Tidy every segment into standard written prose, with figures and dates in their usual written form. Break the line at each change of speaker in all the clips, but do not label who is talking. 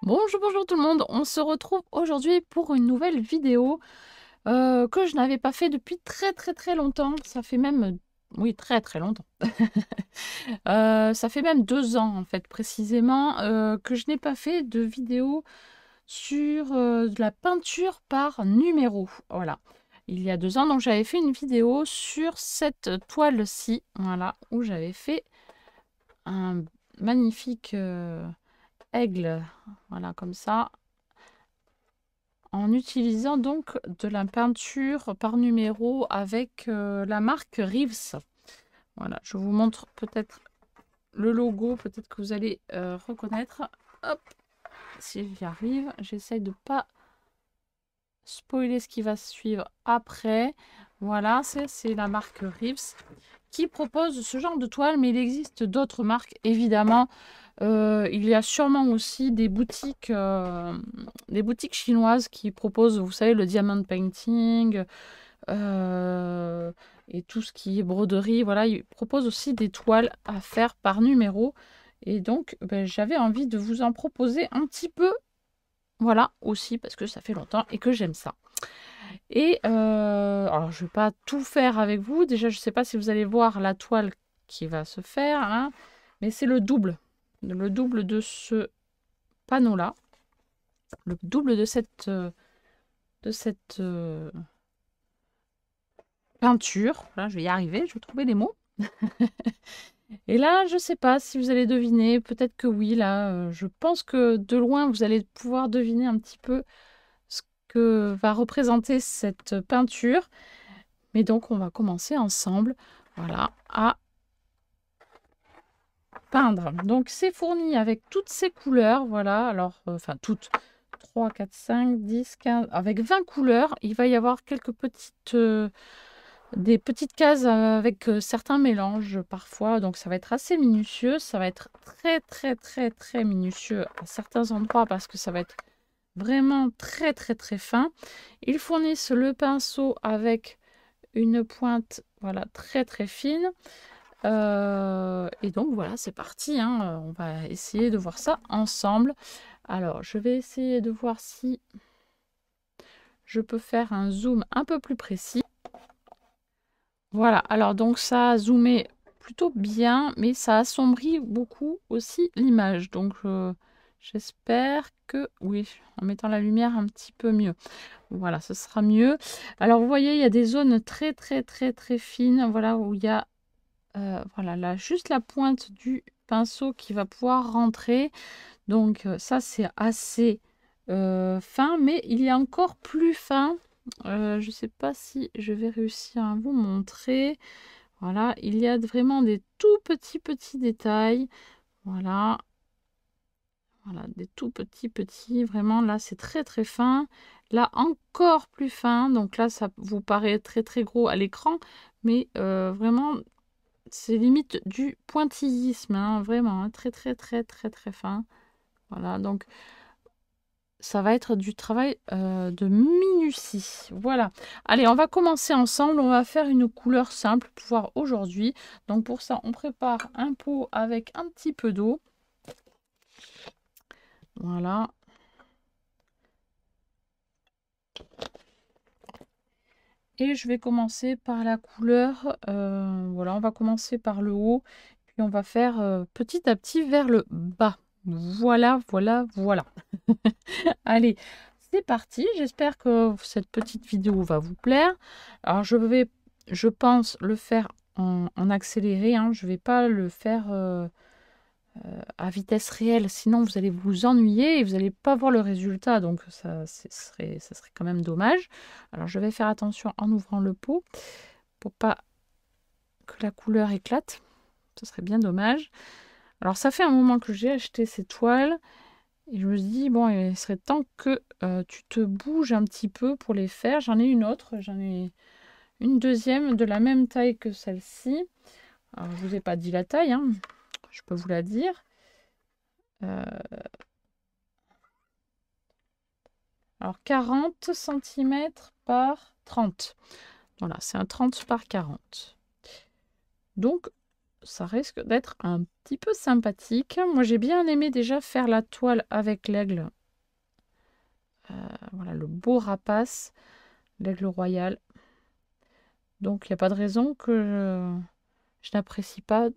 Bonjour, bonjour tout le monde, on se retrouve aujourd'hui pour une nouvelle vidéo que je n'avais pas fait depuis très longtemps. Ça fait même, oui, très longtemps. Ça fait même 2 ans en fait précisément que je n'ai pas fait de vidéo sur de la peinture par numéro. Voilà, il y a 2 ans, donc j'avais fait une vidéo sur cette toile-ci, voilà, où j'avais fait un magnifique aigle, voilà, comme ça, en utilisant donc de la peinture par numéro avec la marque Reeves. Voilà, je vous montre peut-être le logo, peut-être que vous allez reconnaître. Hop, si j'y arrive, j'essaye de pas spoiler ce qui va suivre après. Voilà, c'est la marque Reeves qui propose ce genre de toile, mais il existe d'autres marques, évidemment. Il y a sûrement aussi des boutiques chinoises qui proposent, vous savez, le diamond painting euh, et tout ce qui est broderie. Voilà, ils proposent aussi des toiles à faire par numéro. Et donc, ben, j'avais envie de vous en proposer un petit peu. Voilà, aussi parce que ça fait longtemps et que j'aime ça. Et alors, je ne vais pas tout faire avec vous. Déjà, je ne sais pas si vous allez voir la toile qui va se faire, hein, mais c'est le double. Le double de ce panneau-là. Le double de cette peinture. Là, je vais y arriver, je vais trouver les mots. Et là, je ne sais pas si vous allez deviner. Peut-être que oui, là. Je pense que de loin, vous allez pouvoir deviner un petit peu ce que va représenter cette peinture. Mais donc, on va commencer ensemble, voilà, à peindre. Donc, c'est fourni avec toutes ces couleurs, voilà. Alors, enfin, toutes. 3, 4, 5, 10, 15, avec 20 couleurs. Il va y avoir quelques des petites cases avec certains mélanges parfois. Donc, ça va être assez minutieux. Ça va être très minutieux à certains endroits parce que ça va être vraiment très fin. Ils fournissent le pinceau avec une pointe, voilà, très fine. Et donc voilà, c'est parti, hein. On va essayer de voir ça ensemble. Alors, je vais essayer de voir si je peux faire un zoom un peu plus précis. Voilà, alors donc ça a zoomé plutôt bien, mais ça assombrit beaucoup aussi l'image. Donc j'espère que oui, en mettant la lumière un petit peu mieux. Voilà, ce sera mieux. Alors vous voyez, il y a des zones très fines, voilà, où il y a voilà, là, juste la pointe du pinceau qui va pouvoir rentrer. Donc ça, c'est assez fin, mais il y a encore plus fin. Je ne sais pas si je vais réussir à vous montrer. Voilà, il y a vraiment des tout petits détails. Voilà, voilà, des tout petits. Vraiment, là, c'est très fin. Là, encore plus fin. Donc là, ça vous paraît très gros à l'écran. Mais vraiment, c'est limite du pointillisme, hein, vraiment, hein, très fin. Voilà, donc ça va être du travail de minutie. Voilà. Allez, on va commencer ensemble. On va faire une couleur simple pour voir aujourd'hui. Donc pour ça, on prépare un pot avec un petit peu d'eau. Voilà. Et je vais commencer par la couleur. Voilà, on va commencer par le haut. Puis on va faire petit à petit vers le bas. Voilà. Allez, c'est parti. J'espère que cette petite vidéo va vous plaire. Alors, je pense, le faire en accéléré, hein. Je ne vais pas le faire à vitesse réelle. Sinon, vous allez vous ennuyer et vous n'allez pas voir le résultat. Donc, ça serait quand même dommage. Alors, je vais faire attention en ouvrant le pot pour pas que la couleur éclate. Ce serait bien dommage. Alors, ça fait un moment que j'ai acheté ces toiles. Et je me dis, bon, il serait temps que tu te bouges un petit peu pour les faire. J'en ai une autre, j'en ai une deuxième de la même taille que celle-ci. Alors, je ne vous ai pas dit la taille, hein, je peux vous la dire. Alors, 40 cm par 30. Voilà, c'est un 30 par 40. Donc, ça risque d'être un petit peu sympathique. Moi, j'ai bien aimé déjà faire la toile avec l'aigle. Voilà, le beau rapace, l'aigle royal. Donc, il n'y a pas de raison que je n'apprécie pas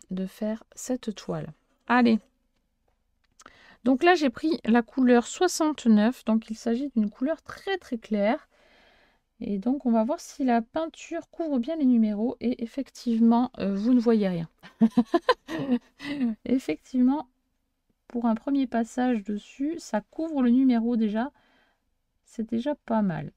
de faire cette toile. Allez. Donc là, j'ai pris la couleur 69. Donc, il s'agit d'une couleur très, très claire. Et donc, on va voir si la peinture couvre bien les numéros. Et effectivement, vous ne voyez rien. Effectivement, pour un premier passage dessus, ça couvre le numéro déjà. C'est déjà pas mal.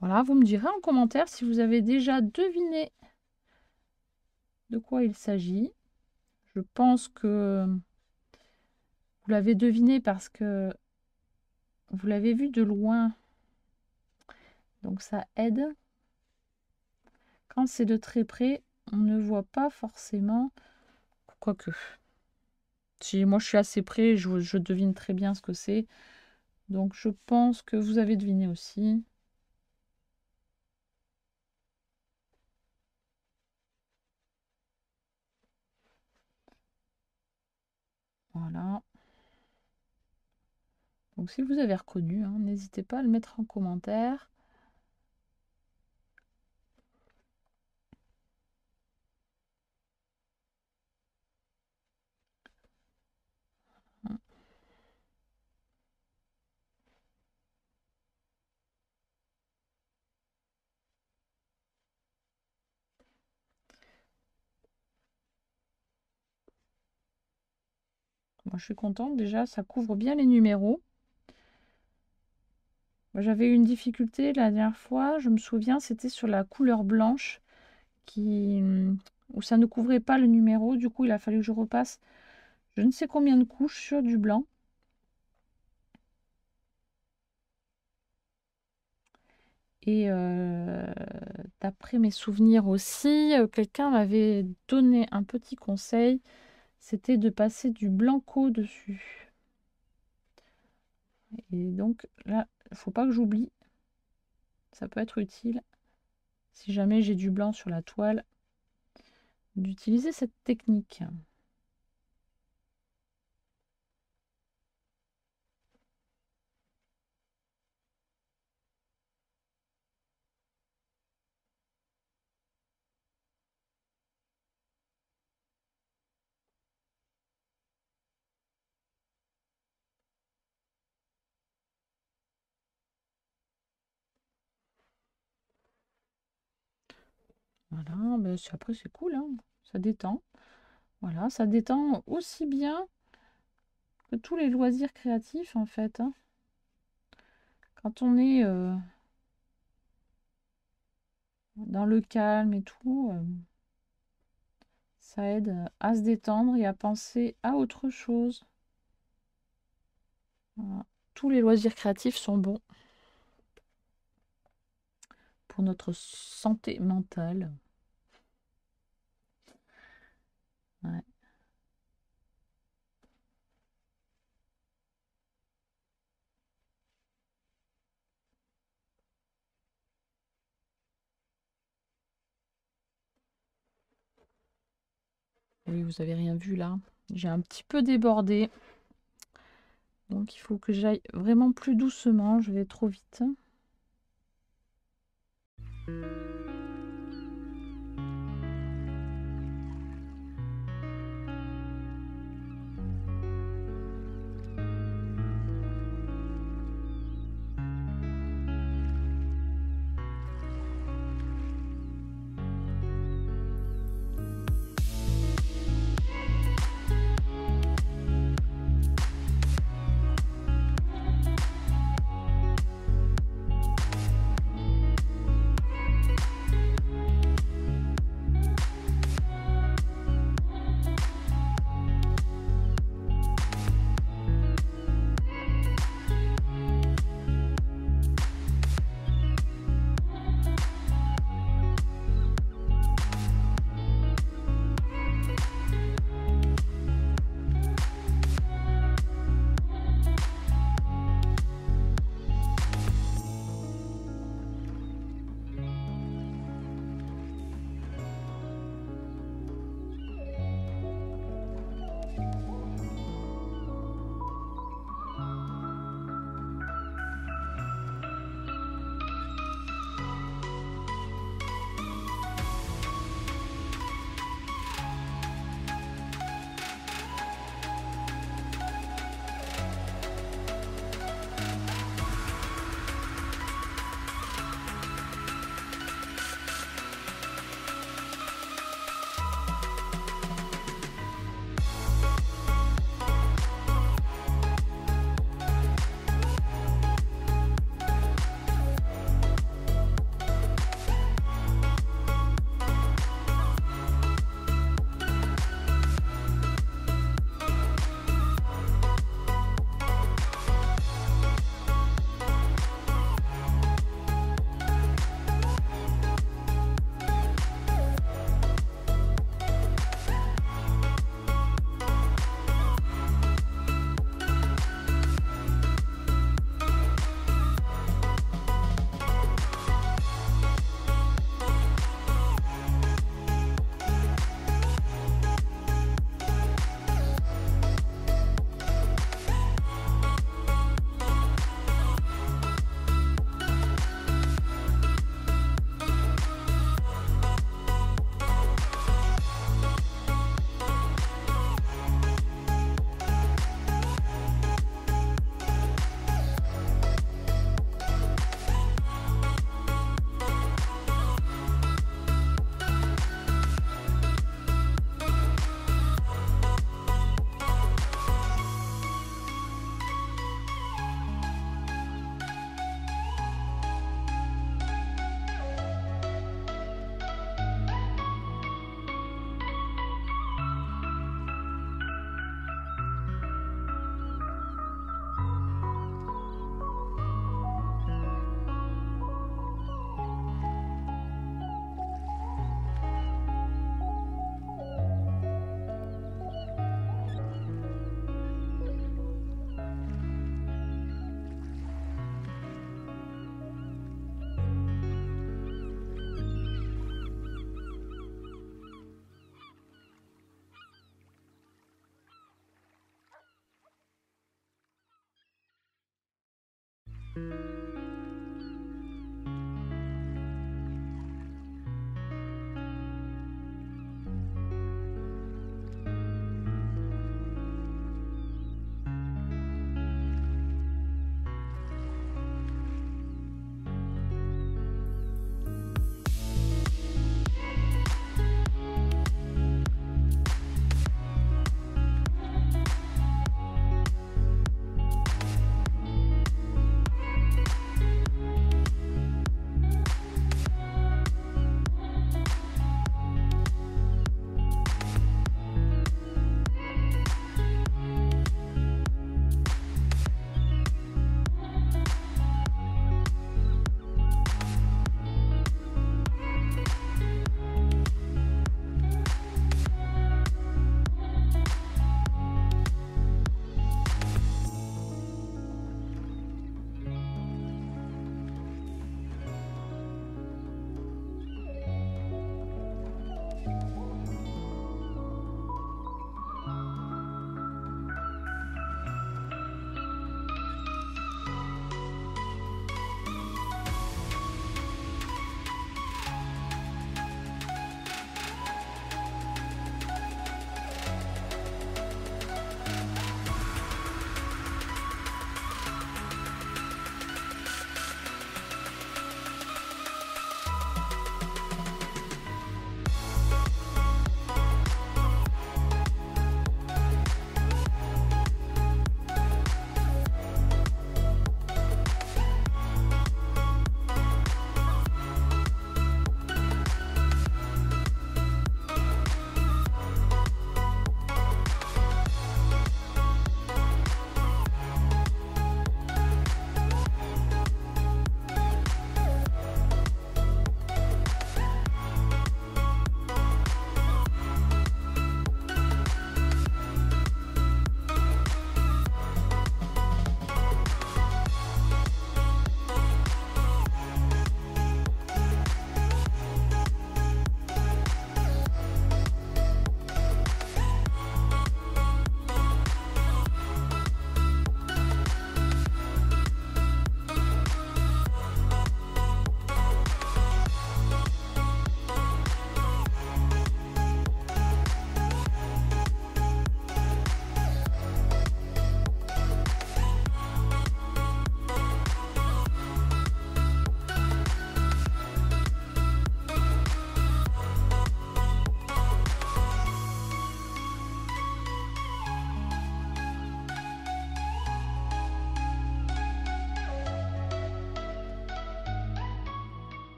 Voilà, vous me direz en commentaire si vous avez déjà deviné de quoi il s'agit. Je pense que vous l'avez deviné parce que vous l'avez vu de loin. Donc ça aide. Quand c'est de très près, on ne voit pas forcément. Quoique. Si moi je suis assez près, je devine très bien ce que c'est. Donc je pense que vous avez deviné aussi. Voilà. Donc si vous avez reconnu, hein, n'hésitez pas à le mettre en commentaire. Moi je suis contente déjà, ça couvre bien les numéros. J'avais eu une difficulté la dernière fois, je me souviens, c'était sur la couleur blanche où ça ne couvrait pas le numéro. Du coup, il a fallu que je repasse je ne sais combien de couches sur du blanc. Et d'après mes souvenirs aussi, quelqu'un m'avait donné un petit conseil, c'était de passer du blanco dessus. Et donc là, il ne faut pas que j'oublie. Ça peut être utile, si jamais j'ai du blanc sur la toile, d'utiliser cette technique. Voilà, ben, après c'est cool, hein, ça détend. Voilà, ça détend aussi bien que tous les loisirs créatifs en fait. Hein. Quand on est dans le calme et tout, ça aide à se détendre et à penser à autre chose. Voilà. Tous les loisirs créatifs sont bons pour notre santé mentale. Ouais. Oui, vous avez rien vu là. J'ai un petit peu débordé. Donc il faut que j'aille vraiment plus doucement. Je vais trop vite.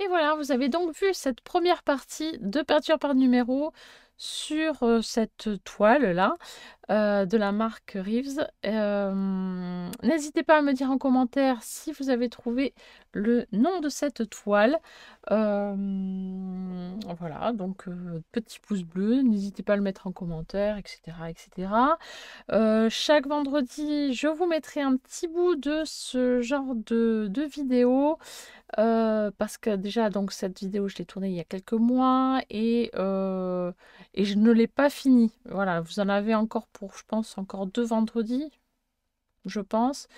Et voilà, vous avez donc vu cette première partie de peinture par numéro sur cette toile-là de la marque Reeves. N'hésitez pas à me dire en commentaire si vous avez trouvé le nom de cette toile. Voilà, donc petit pouce bleu, n'hésitez pas à le mettre en commentaire, etc. etc. Chaque vendredi, je vous mettrai un petit bout de ce genre de vidéo. Parce que déjà, donc cette vidéo, je l'ai tournée il y a quelques mois et je ne l'ai pas finie. Voilà, vous en avez encore pour, je pense, encore 2 vendredis, je pense.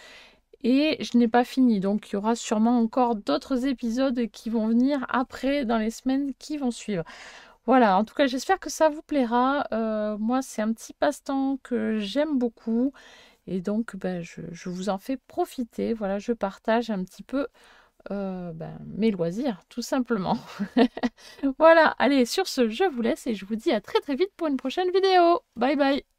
Et je n'ai pas fini, donc il y aura sûrement encore d'autres épisodes qui vont venir après, dans les semaines qui vont suivre. Voilà, en tout cas, j'espère que ça vous plaira. Moi, c'est un petit passe-temps que j'aime beaucoup. Et donc, ben, je vous en fais profiter. Voilà, je partage un petit peu mes loisirs, tout simplement. Voilà, allez, sur ce, je vous laisse et je vous dis à très très vite pour une prochaine vidéo. Bye bye!